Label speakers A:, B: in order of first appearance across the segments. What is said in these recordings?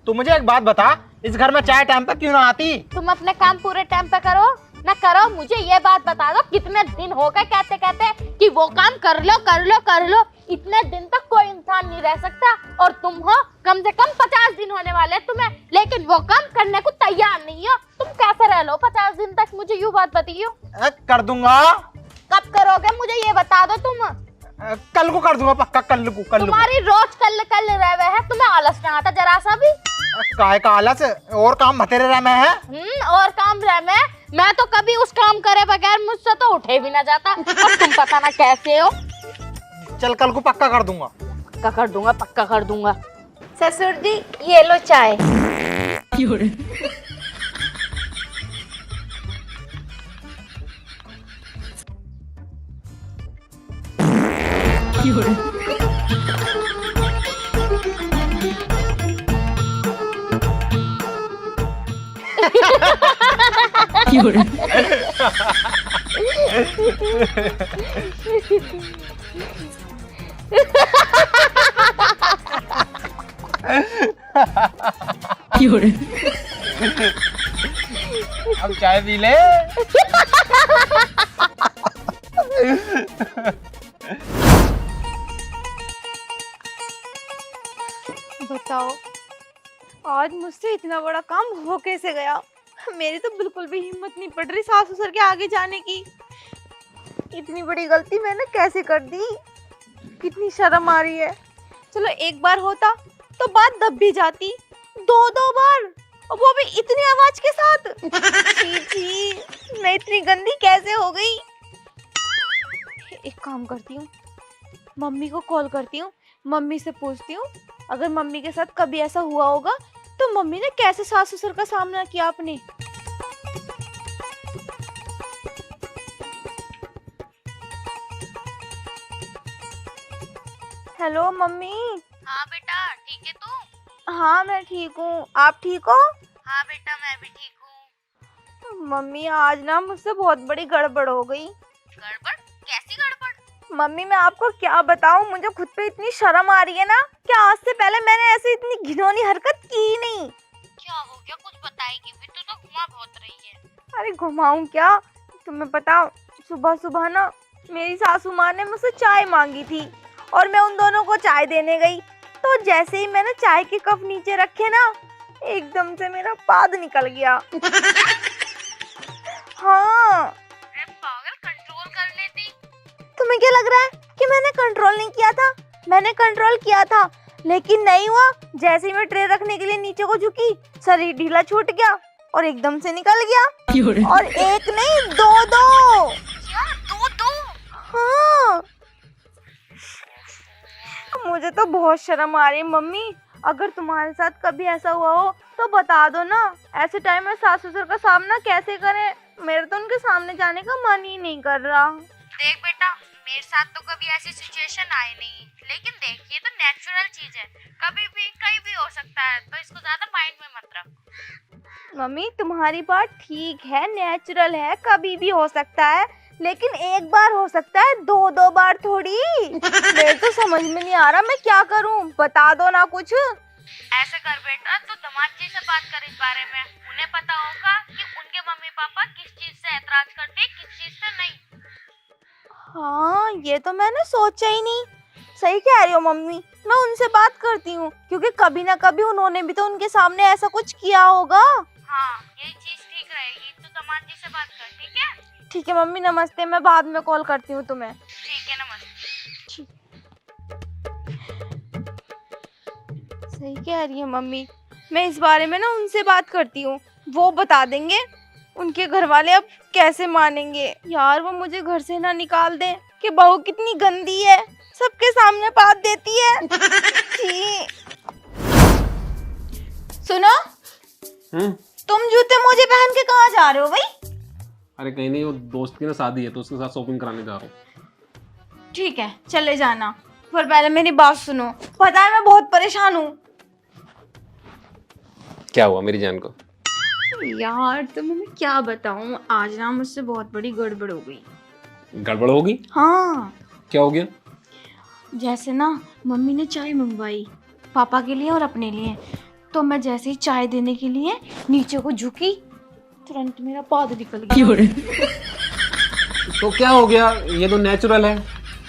A: तू मुझे एक बात बता, इस घर में चाय टाइम पे क्यों ना आती?
B: तुम अपने काम पूरे टाइम पे करो ना करो, मुझे ये बात बता दो, कितने दिन हो गए कहते कहते कि वो काम कर लो कर लो कर लो। इतने दिन तक कोई इंसान नहीं रह सकता, और तुम हो कम से कम 50 दिन होने वाले तुम्हें, लेकिन वो काम करने को तैयार नहीं हो। तुम कैसे रह लो 50 दिन तक? मुझे यूँ बात बताइयो।
A: कर दूंगा।
B: कब करोगे मुझे ये बता दो तुम।
A: कल को कर दूंगा पक्का, कल को।
B: तुम्हारी रोज कल कल रहे है, तुम्हें आलस ना आता जरा सा भी?
A: काय का आलस, और काम बतेरे रह में है।
B: और काम रह में, मैं तो कभी उस काम करे बगैर मुझसे तो उठे भी ना जाता, और तुम पता ना कैसे हो।
A: चल कल को पक्का कर दूंगा।
B: पक्का कर दूंगा, पक्का कर दूंगा। ससुर जी ये लो चाय।
A: अब चाय पी ले।
C: बताओ आज मुझसे इतना बड़ा काम हो कैसे गया? मेरी तो बिल्कुल भी हिम्मत नहीं पड़ रही सास ससुर के आगे जाने की। इतनी बड़ी गलती मैंने कैसे कर दी? कितनी शर्म आ रही है। चलो एक बार होता तो बात दब भी जाती, दो बार, और वो भी इतनी आवाज के साथ। छी छी, मैं इतनी गंदी कैसे हो गई? एक काम करती हूँ, मम्मी को कॉल करती हूँ, मम्मी से पूछती हूँ अगर मम्मी के साथ कभी ऐसा हुआ होगा तो मम्मी ने कैसे सास ससुर का सामना किया आपने। Hello mummy.
B: हाँ बेटा ठीक है तू?
C: हाँ मैं ठीक हूँ, आप ठीक हो?
B: हाँ बेटा मैं भी ठीक हूँ।
C: मम्मी आज ना मुझसे बहुत बड़ी गड़बड़ हो गई।
B: गड़बड़? कैसी गड़बड़?
C: मम्मी मैं आपको क्या बताऊँ, मुझे खुद पे इतनी शर्म आ रही है ना कि आज से पहले मैंने ऐसी इतनी घिनौनी हरकत की नहीं।
B: क्या हो गया, कुछ बताएगी भी? तू तो घुमा बहुत रही है।
C: अरे घुमाऊं क्या, तुम्हें बताओ, सुबह सुबह ना मेरी सासू माँ ने मुझसे चाय मांगी थी और मैं उन दोनों को चाय देने गई, तो जैसे ही मैंने चाय के कप नीचे रखे ना, एकदम से मेरा पाद निकल गया। हाँ।
B: अरे पागल, कंट्रोल कर लेती।
C: तुम्हें क्या लग रहा है कि मैंने कंट्रोल नहीं किया था? मैंने कंट्रोल किया था, लेकिन नहीं हुआ। जैसे ही मैं ट्रे रखने के लिए नीचे को झुकी, शरीर ढीला छूट गया और एकदम से निकल गया। और एक नहीं, दो।
B: क्या दो?
C: हाँ। मुझे तो बहुत शर्म आ रही है मम्मी, अगर तुम्हारे साथ कभी ऐसा हुआ हो तो बता दो ना। ऐसे टाइम में सास ससुर का सामना कैसे करें? मेरे तो उनके सामने जाने का मन ही नहीं कर रहा।
B: देख बेटा, मेरे साथ तो कभी ऐसी सिचुएशन आई नहीं, लेकिन देख ये तो नेचुरल चीज है, कभी भी कहीं भी हो सकता है, तो इसको ज्यादा माइंड में मत रख।
C: मम्मी तुम्हारी बात ठीक है, नेचुरल है, कभी भी हो सकता है, लेकिन एक बार हो सकता है, दो बार थोड़ी। मेरे तो समझ में नहीं आ रहा मैं क्या करूं, बता दो ना कुछ।
B: ऐसे कर बेटा, तू दामाद जी से बात कर इस बारे में, उन्हें पता होगा कि उनके मम्मी पापा किस चीज से ऐतराज करते हैं, किस चीज से नहीं।
C: हाँ ये तो मैंने सोचा ही नहीं। सही कह रही हो मम्मी, मैं उनसे बात करती हूँ, क्योंकि कभी ना कभी उन्होंने भी तो उनके सामने ऐसा कुछ किया होगा।
B: हाँ यही चीज ठीक रहेगी, तू दामाद जी से बात कर, ठीक है?
C: ठीक है मम्मी, नमस्ते, मैं बाद में कॉल करती हूँ तुम्हें।
B: ठीक है, नमस्ते।
C: सही कह रही है मम्मी, मैं इस बारे में ना उनसे बात करती हूँ, वो बता देंगे। उनके घर वाले अब कैसे मानेंगे यार, वो मुझे घर से ना निकाल दें कि बहू कितनी गंदी है, सबके सामने बात देती है। छी। सुनो, तुम जूते मोजे पहन के कहाँ जा रहे हो भाई?
D: अरे कहीं नहीं, वो दोस्त की ना शादी है तो उसके साथ शॉपिंग कराने जा रहा हूँ।
C: ठीक है चले जाना, पर पहले मेरी बात सुनो, पता है मैं बहुत परेशान हूँ।
D: क्या हुआ मेरी जान को?
C: यार तो मैं क्या बताऊँ, आज ना मुझसे बहुत बड़ी गड़बड़ हो गई।
D: गड़बड़ होगी?
C: हाँ।
D: क्या हो गया?
C: जैसे ना मम्मी ने चाय मंगवाई पापा के लिए और अपने लिए, तो मैं जैसे ही चाय देने के लिए नीचे को झुकी, तुरंत मेरा पाद निकल गया।
D: तो क्या हो गया, ये तो नेचुरल है,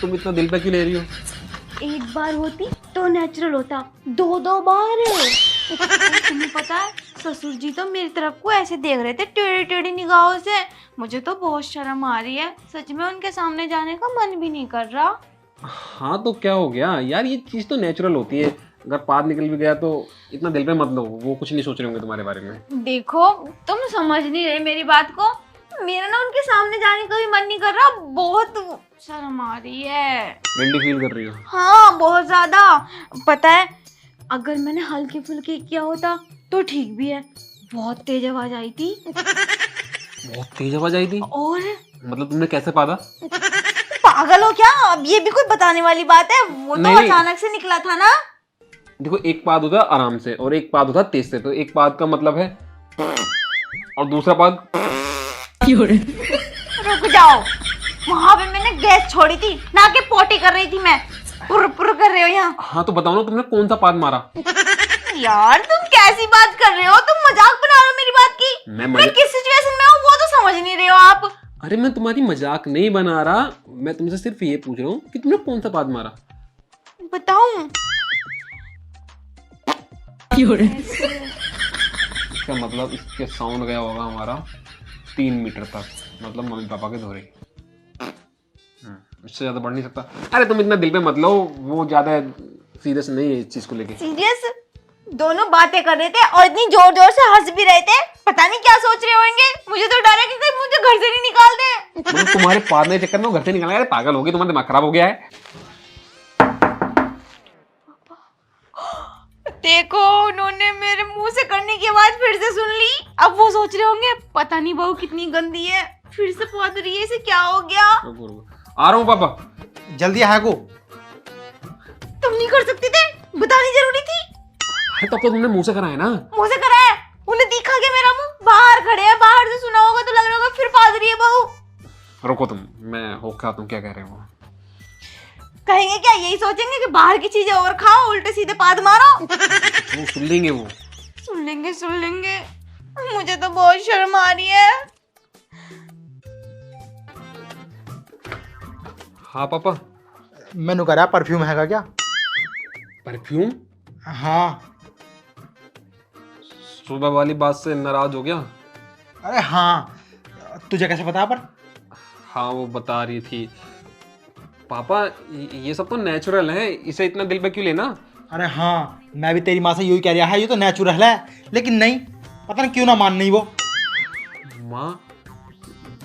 D: तुम इतना दिल पे क्यों ले रही हो?
C: एक बार होती तो नेचुरल होता, दो दो बार। तुम्हें पता है ससुर जी तो मेरी तरफ को ऐसे देख रहे थे टेढ़ी टेढ़ी निगाहों से, मुझे तो बहुत शर्म आ रही है, सच में उनके सामने जाने का मन भी नहीं कर रहा।
D: हाँ तो क्या हो गया यार, ये चीज़ तो नेचुरल होती है, अगर पाद निकल भी गया तो इतना दिल पे मत लो, वो कुछ नहीं सोच रहे होंगे तुम्हारे बारे में।
C: देखो तुम समझ नहीं रहे मेरी बात को, मेरा ना उनके सामने जाने का भी मन नहीं कर रहा, बहुत शर्म आ रही है।
D: गिल्टी फील कर रही हो?
C: हाँ बहुत ज्यादा। पता है अगर मैंने हल्के फुल्के किया होता तो ठीक भी है, बहुत तेज आवाज आई थी।
D: बहुत तेज आवाज आई थी?
C: और
D: मतलब तुमने कैसे पादा?
C: पागल हो क्या, अब ये भी कोई बताने वाली बात है, वो तो
D: नहीं।
C: अचानक से निकला था ना।
D: देखो एक पाद होता है आराम से और एक पाद होता है तेज से, तो एक पाद का मतलब है और दूसरा पाद।
C: रुक जाओ, वहां पे मैंने गैस छोड़ी थी ना कि पोटी कर रही थी मैं, पुर पुर कर रहे हो यहाँ।
D: हाँ तो बताओ ना तुमने कौन सा पाद मारा?
C: यार तुम कैसी बात कर रहे हो, तुम मजाक बना रहे हो मेरी बात की। मैं किस सिचुएशन में हूँ वो तो समझ नहीं रहे हो आप।
D: अरे मैं तुम्हारी मजाक नहीं बना रहा, मैं तुमसे सिर्फ ये पूछ रहा हूँ कि तुमने कौन सा पाद मारा।
C: बताऊं?
D: इसका मतलब इसके साउंड गया होगा हमारा 3 मीटर तक, मतलब मम्मी पापा के धोरे। इससे ज्यादा बढ़ नहीं सकता। अरे तुम इतना दिल पे मत लो, वो ज्यादा सीरियस नहीं है इस चीज को लेके।
C: सीरियस? दोनों बातें कर रहे थे और इतनी जोर जोर से हंस भी रहे थे, पता नहीं क्या सोच रहे होंगे। मुझे तो डर है कि कहीं मुझे घर से नहीं निकाल दे।
D: मतलब तुम्हारे पादने के चक्कर में वो घर से निकलना। अरे पागल हो गई, तुम्हारा दिमाग खराब हो गया है।
C: देखो उन्होंने मेरे मुंह से करने की आवाज फिर से सुन ली, अब वो सोच रहे होंगे पता नहीं बहू कितनी गंदी है, फिर से पहुंच रही है, इसे क्या हो गया।
D: आ रहा हूँ पापा।
A: जल्दी है को।
C: तुम नहीं कर सकते थे, बतानी जरूरी थी।
D: अरे तब तो तुमने मुंह से करा है ना।
C: मुंह से करा है, उन्हें दिखा के मेरा मुंह, बाहर खड़े हैं, बाहर से सुना होगा तो लग रहा होगा फिर पाद रही है बहू।
D: रुको तुम, मैं होका तुम क्या कह रहे हो?
C: कहेंगे क्या, यही सोचेंगे कि बाहर की चीजें और खाओ, उल्टे सीधे पाद मारो।
D: वो सुन लेंगे, वो
C: सुन लेंगे। मुझे तो बहुत शर्म आ रही है।
D: हाँ पापा।
A: मैंने कहा परफ्यूम हैगा क्या?
D: परफ्यूम?
A: हाँ।
D: सुबह वाली बात से नाराज हो गया?
A: अरे हाँ, तुझे कैसे पता? पर
D: हाँ वो बता रही थी। पापा ये सब तो नेचुरल है, इसे इतना दिल पे क्यों लेना?
A: अरे हाँ, मैं भी तेरी माँ से यही कह रहा है, ये तो नेचुरल है, लेकिन नहीं, पता नहीं क्यों ना मान नहीं वो।
D: माँ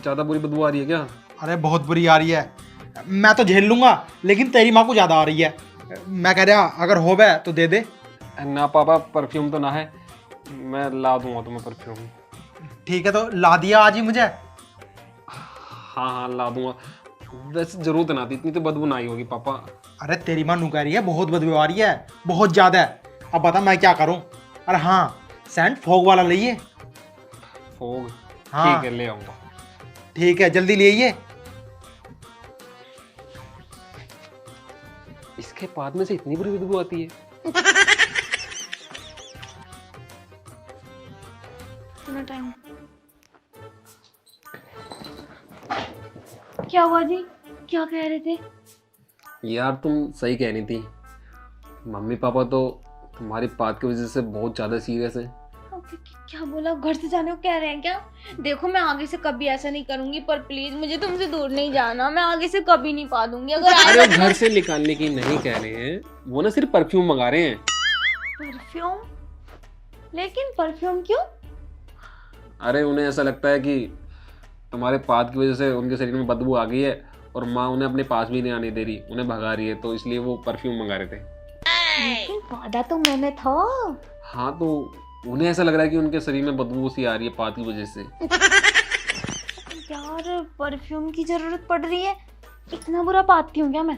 D: ज्यादा बुरी बदबू आ रही है क्या?
A: अरे बहुत बुरी आ रही है, मैं तो झेल लूंगा, लेकिन तेरी माँ को ज्यादा आ रही है। मैं कह रहा अगर हो गया तो दे दे।
D: ना पापा परफ्यूम तो ना है, मैं ला दूंगा तुम्हें परफ्यूम।
A: ठीक है तो ला दिया आज ही मुझे।
D: हाँ हाँ ला दूंगा, वैसे जरूरत ना थी, इतनी तो बदबू ना आई होगी पापा।
A: अरे तेरी माँ नू कह रही है बहुत बदबू आ रही है, बहुत ज्यादा है, अब बता मैं क्या करूं। अरे हाँ, सेंट फोग वाला लइए।
D: फोग?
A: हाँ।
D: ठीक है ले आऊंगा।
A: ठीक है जल्दी ले आइए।
D: इसके बाद में से इतनी बुरी बदबू आती है?
C: इतना टाइम क्या हुआ जी, क्या कह रहे थे?
D: यार तुम सही कह रही थी, मम्मी पापा तो तुम्हारी बात की वजह से बहुत ज्यादा सीरियस है।
C: क्या बोला, घर से जाने को कह रहे हैं क्या? देखो मैं आगे से कभी ऐसा नहीं करूंगी, पर प्लीज मुझे तुमसे दूर नहीं जाना, मैं आगे से कभी नहीं पा दूंगी। अगर
D: अरे घर से निकालने की नहीं कह रहे हैं, वो ना सिर्फ परफ्यूम मंगा रहे हैं।
C: परफ्यूम? लेकिन परफ्यूम क्यों?
D: अरे उन्हें ऐसा लगता है कि तुम्हारे पाद की वजह से उनके शरीर में बदबू आ गई है और माँ उन्हें अपने पास भी नहीं आने दे रही, उन्हें भगा रही है, तो इसलिए वो परफ्यूम मंगा रहे थे।
C: लेकिन वादा तो मैंने था।
D: हाँ तो उन्हें ऐसा लग रहा है कि उनके शरीर में बदबू सी आ रही है पाद की वजह से।
C: यार परफ्यूम की जरूरत पड़ रही है, इतना बुरा पाती हूँ क्या मैं?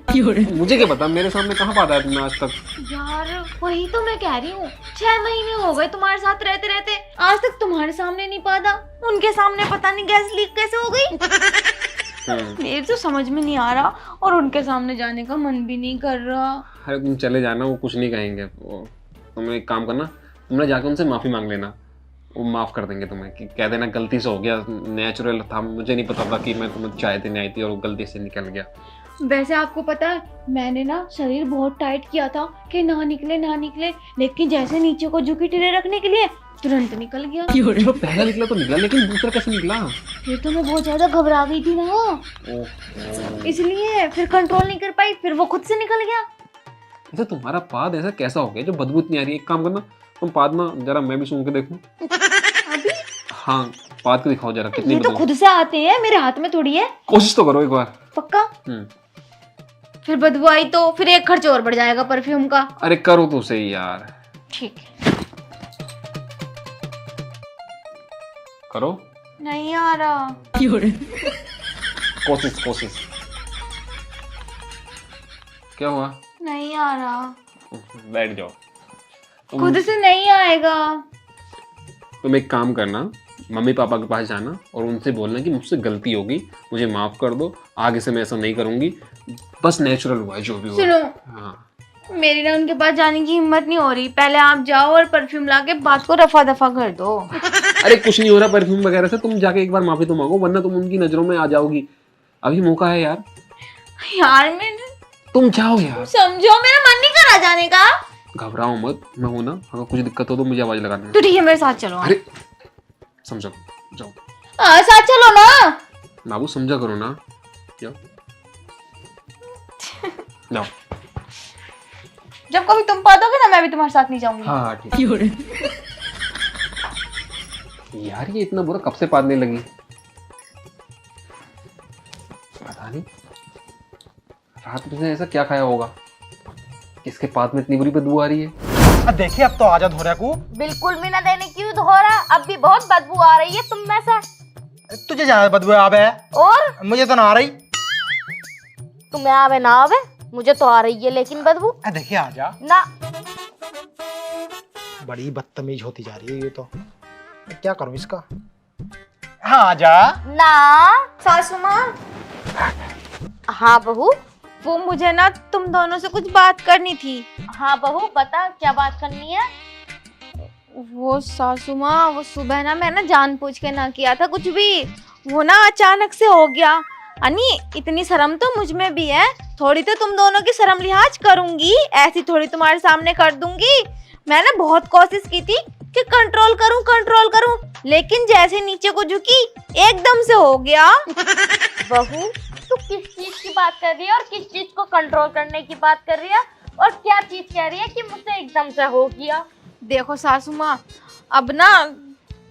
D: मुझे क्या पता, मेरे सामने कहाँ पाता है तुमने आज तक?
C: यार वही तो मैं कह रही हूँ, 6 महीने हो गए तुम्हारे साथ रहते रहते, आज तक तुम्हारे सामने नहीं पाता, उनके सामने पता नहीं गैस लीक कैसे हो गई। मेरे तो समझ में नहीं आ रहा, और उनके सामने जाने का मन भी नहीं कर रहा।
D: अरे तुम चले जाना, वो कुछ नहीं कहेंगे। तुम एक काम करना, तुमने जाके उनसे माफ़ी मांग लेना, वो माफ़ कर देंगे तुम्हें। कि कह देना गलती से हो गया, नेचुरल था, मुझे नहीं पता था कि मैं तुम्हें चाय देने आई थी और वो गलती से निकल गया।
C: वैसे आपको पता है मैंने ना शरीर बहुत टाइट किया था कि ना निकले, लेकिन जैसे नीचे को झुकी टिरे रखने के लिए तुरंत निकल गया।
D: जो पहला निकला तो निकला, लेकिन दूसरा कैसे निकला?
C: फिर तो मैं बहुत ज्यादा घबरा गई थी ना,
D: ओह,
C: इसलिए फिर कंट्रोल नहीं कर पाई, फिर वो खुद से निकल गया।
D: ऐसा तुम्हारा पाद ऐसा कैसा हो गया जो बदबू इतनी आ रही है? एक काम करना, तुम पाद ना जरा मैं भी सूंघ के देखूं।
C: अभी
D: हाँ, पाद को दिखाओ जरा कितनी
C: ये तो
D: बदबू।
C: खुद से आते हैं, मेरे हाथ में थोड़ी है।
D: कोशिश तो करो एक बार।
C: पक्का? फिर बदबू आई तो फिर एक खर्च और बढ़ जाएगा परफ्यूम का।
D: अरे करो तो सही यार,
C: ठीक है।
D: करो,
C: नहीं आ रहा।
D: कोशिश। क्या हुआ?
C: नहीं आ रहा,
D: बैठ जाओ।
C: खुद से नहीं आएगा।
D: तुम एक काम करना, मम्मी पापा के पास जाना और उनसे बोलना कि मुझसे गलती होगी, मुझे माफ कर दो, आगे से मैं ऐसा नहीं करूंगी, बस नेचुरल हुआ है जो भी हुआ।
C: सुनो,
D: हाँ,
C: मेरी ना उनके पास जाने की हिम्मत नहीं हो रही। पहले आप जाओ और परफ्यूम लाके बात को रफा दफा कर दो।
D: अरे कुछ नहीं हो रहा परफ्यूम वगैरह से, तुम जाके एक बार माफी तो मांगो, वरना तुम उनकी नजरों में आ जाओगी। अभी मौका है यार,
C: मैं
D: तुम जाओ यार।
C: समझो, मेरा मन नहीं कर रहा जाने का।
D: घबराओ मत, मैं हूं ना, अगर कुछ दिक्कत हो तो मुझे आवाज लगाना।
C: तो ठीक है, मेरे साथ चलो।
D: अरे समझो, जाओ।
C: साथ चलो ना।
D: बाबू समझा करो ना, जाओ।
C: जब कभी तुम पादोगे ना, मैं भी तुम्हारे साथ नहीं जाऊंगी।
D: हाँ ठीक। यार ये इतना बुरा कब से पादने लगी? पता नहीं रात में ऐसा क्या खाया होगा, इसके पाद में इतनी बुरी बदबू आ रही है।
A: अब देखिए, अब तो आजा धोरा को।
B: बिल्कुल भी ना देने की धो रहा, अब भी बहुत बदबू आ रही है तुम में से।
A: तुझे ज्यादा बदबू आवे है,
B: और
A: मुझे तो ना आ रही।
B: तुम्हें आवे ना आवे, मुझे तो आ रही है लेकिन बदबू।
A: देखिए आजा,
B: ना
A: बड़ी बदतमीज होती जा रही है ये तो। मैं क्या करूं इसका? हाँ आजा।
B: ना
C: सासू माँ,
B: हाँ बहू।
C: वो मुझे ना तुम दोनों से कुछ बात करनी थी।
B: हाँ बहू, बता क्या बात करनी है।
C: वो सासू माँ, वो सुबह ना मैं ना जानबूझ के ना किया था कुछ भी, वो ना अचानक से हो गया। अनि इतनी शर्म तो मुझ में भी है, थोड़ी तो तुम दोनों की शर्म लिहाज करूंगी, ऐसी थोड़ी तुम्हारे सामने कर दूंगी। मैंने बहुत कोशिश की थी कि कंट्रोल करूं, लेकिन जैसे नीचे को झुकी एकदम से हो गया।
B: बहू तू किस चीज की बात कर रही है और किस चीज को कंट्रोल करने की बात कर रही है, और क्या चीज कह रही है कि मुझसे एकदम से हो गया?
C: देखो सासू माँ, अब ना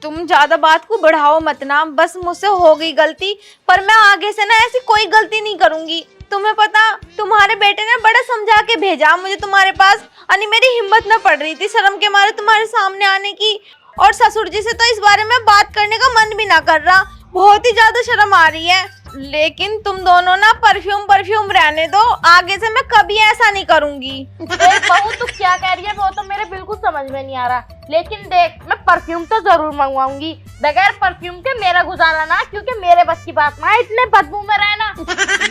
C: तुम ज्यादा बात को बढ़ाओ मत ना, बस मुझसे हो गई गलती, पर मैं आगे से ना ऐसी कोई गलती नहीं करूंगी। तुम्हें पता, तुम्हारे बेटे ने बड़ा समझा के भेजा मुझे तुम्हारे पास, अनि मेरी हिम्मत न पड़ रही थी शर्म के मारे तुम्हारे सामने आने की, और ससुर जी से तो इस बारे में बात करने का मन भी ना कर रहा, बहुत ही ज्यादा शर्म आ रही है। लेकिन तुम दोनों ना परफ्यूम रहने दो, आगे से मैं कभी ऐसा नहीं करूंगी।
B: देख बहू तू क्या कह रही है वो तो मेरे बिल्कुल समझ में नहीं आ रहा, लेकिन देख मैं परफ्यूम तो जरूर मंगवाऊंगी, बगैर परफ्यूम के मेरा गुजारा ना, क्योंकि मेरे बस की बात ना इतने बदबू में रहना।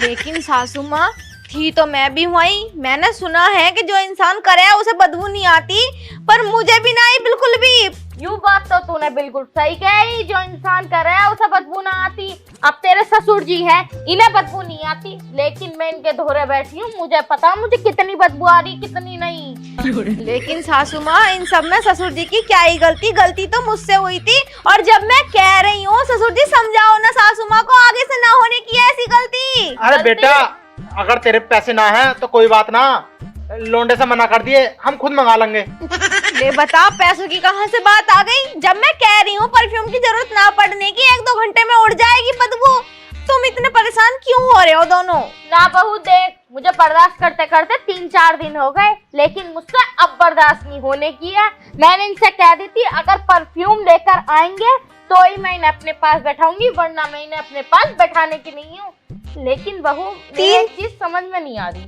C: लेकिन सासू माँ, थी तो मैं भी वही, मैंने सुना है कि जो इंसान करे उसे बदबू नहीं आती, पर मुझे भी ना आई बिल्कुल भी।
B: यूँ बात तो तूने बिल्कुल सही कही, जो इंसान करे उसे बदबू ना आती। अब तेरे ससुर जी हैं, इन्हें बदबू नहीं आती, लेकिन मैं इनके धोरे बैठी हूँ, मुझे पता मुझे कितनी बदबू आ रही कितनी नहीं।
C: लेकिन सासू माँ, इन सब में ससुर जी की क्या ही गलती तो मुझसे हुई थी, और जब मैं कह रही हूँ ससुर जी समझाओ ना सासू माँ को, आगे से ना होने की ऐसी गलती।
A: अरे बेटा, अगर तेरे पैसे ना है तो कोई बात ना, लोंडे से मना कर दिए, हम खुद मंगा लेंगे।
C: ले बता, पैसों की कहाँ से बात आ गई? जब मैं कह रही हूँ परफ्यूम की जरूरत ना पड़ने की, 1-2 घंटे में उड़ जाएगी बदबू, तुम इतने परेशान क्यों हो रहे हो दोनों?
B: ना बहू देख, मुझे बर्दाश्त करते करते 3-4 दिन हो गए, लेकिन मुझसे अब बर्दाश्त नहीं होने की है। मैंने इनसे कह दी थी अगर परफ्यूम लेकर आएंगे तो ही मैं इन्हें अपने पास बैठाऊंगी, वरना मैं इन्हें अपने पास बैठाने की नहीं हूँ। लेकिन बहू एक चीज समझ में नहीं आ रही।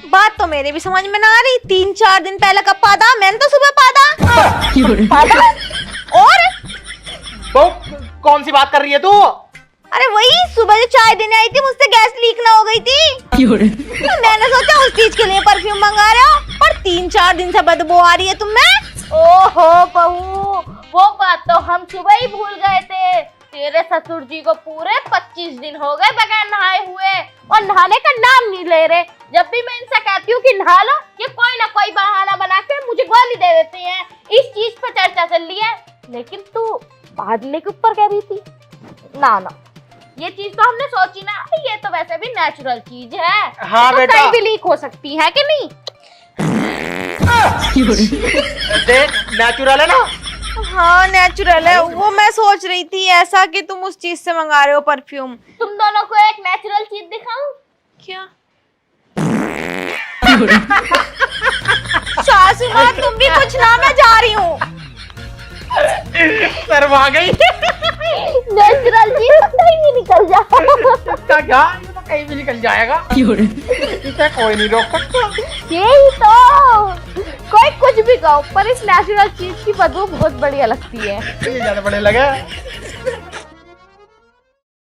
C: बात तो मेरे भी समझ में ना आ रही, 3-4 दिन पहले कब पादा? मैंने तो सुबह पादा।
B: पादा?
C: और
A: तो कौन सी बात कर रही है तू?
C: अरे वही सुबह जो चाय देने आई थी, मुझसे गैस लीक ना हो गई थी, तो मैंने सोचा उस चीज के लिए परफ्यूम मंगा रहे हो, पर 3-4 दिन से बदबू आ रही है तुम्हें।
B: ओहो बहू, वो बात तो हम सुबह ही भूल गए थे। तेरे ससुर जी को पूरे 25 दिन हो गए बगैर नहाए हुए और नहाने का नाम नहीं ले रहे। जब भी मैं इनसे कहती हूँ कि नहा लो, ये कोई ना कोई बहाना बना के मुझे गाली दे देते हैं। इस चीज पर चर्चा चल रही है, लेकिन तू बादले के ऊपर कह रही थी। ना ना, ये चीज तो हमने सोची ना, ये तो वैसे भी नेचुरल चीज है।
A: हाँ
B: तो
A: बेटा।
B: कहीं भी लीक हो सकती है कि नहीं?
A: देख नेचुरल है ना।
C: हाँ नेचुरल है। वो मैं सोच रही थी ऐसा कि तुम उस चीज से मंगा रहे हो परफ्यूम।
B: तुम दोनों को एक नेचुरल चीज दिखाऊं?
C: क्या? सासू माँ तुम भी कुछ ना, मैं जा रही हूँ।
A: शर्मा गई।
B: नेचुरल चीज कहीं भी निकल जा।
A: इसका क्या, ये तो कहीं भी निकल जाएगा। इसे कोई नहीं रोक सकता।
B: यही तो, कोई कुछ भी कहो पर इस नेचुरल चीज की बदबू बहुत बढ़िया लगती है।
A: ये ज्यादा बड़े लगे।